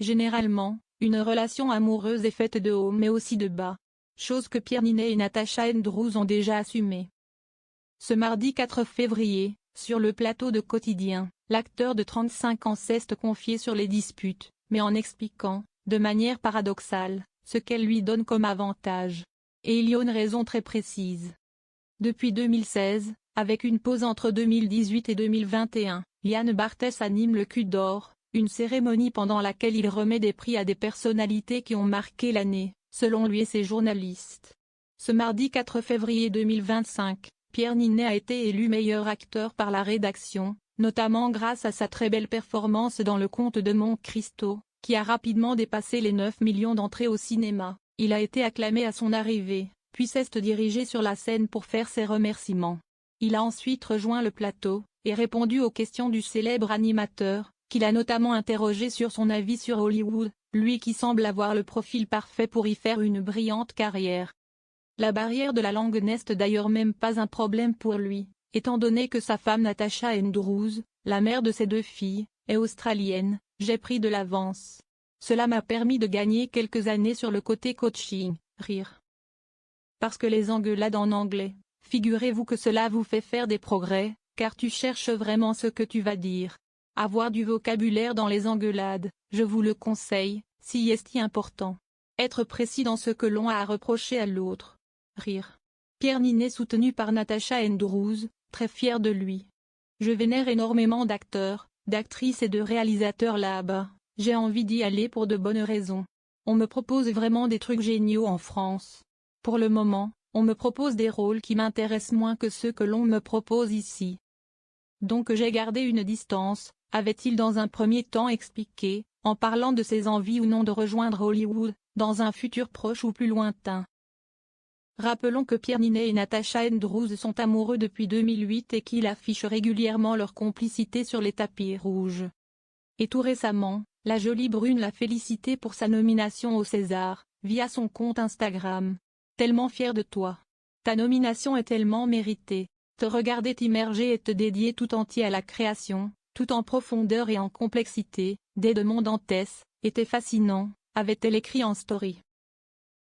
Généralement, une relation amoureuse est faite de haut mais aussi de bas. Chose que Pierre Ninet et Natasha Andrews ont déjà assumée. Ce mardi 4 février, sur le plateau de Quotidien, l'acteur de 35 ans s'est confié sur les disputes, mais en expliquant, de manière paradoxale, ce qu'elles lui donnent comme avantage. Et il y a une raison très précise. Depuis 2016, avec une pause entre 2018 et 2021, Yann Barthès anime le Cul d'Or, une cérémonie pendant laquelle il remet des prix à des personnalités qui ont marqué l'année, selon lui et ses journalistes. Ce mardi 4 février 2025, Pierre Ninet a été élu meilleur acteur par la rédaction, notamment grâce à sa très belle performance dans Le Comte de Monte Cristo, qui a rapidement dépassé les 9 millions d'entrées au cinéma. Il a été acclamé à son arrivée, puis s'est dirigé sur la scène pour faire ses remerciements. Il a ensuite rejoint le plateau, et répondu aux questions du célèbre animateur, qu'il a notamment interrogé sur son avis sur Hollywood, lui qui semble avoir le profil parfait pour y faire une brillante carrière. La barrière de la langue n'est d'ailleurs même pas un problème pour lui, étant donné que sa femme Natasha Andrews, la mère de ses 2 filles, est australienne. J'ai pris de l'avance. Cela m'a permis de gagner quelques années sur le côté coaching, rire. Parce que les engueulades en anglais, figurez-vous que cela vous fait faire des progrès, car tu cherches vraiment ce que tu vas dire. Avoir du vocabulaire dans les engueulades, je vous le conseille, si est important. Être précis dans ce que l'on a à reprocher à l'autre. Rire. Pierre Ninet soutenu par Natasha Andrews, très fier de lui. Je vénère énormément d'acteurs, d'actrices et de réalisateurs là-bas, j'ai envie d'y aller pour de bonnes raisons. On me propose vraiment des trucs géniaux en France. Pour le moment, on me propose des rôles qui m'intéressent moins que ceux que l'on me propose ici. Donc j'ai gardé une distance, avait-il dans un premier temps expliqué, en parlant de ses envies ou non de rejoindre Hollywood, dans un futur proche ou plus lointain. Rappelons que Pierre Ninet et Natasha Andrews sont amoureux depuis 2008 et qu'ils affichent régulièrement leur complicité sur les tapis rouges. Et tout récemment, la jolie brune l'a félicité pour sa nomination au César, via son compte Instagram. Tellement fier de toi. Ta nomination est tellement méritée. Te regarder t'immerger et te dédier tout entier à la création, tout en profondeur et en complexité, des de mon Dantès, était fascinant, avait-elle écrit en story.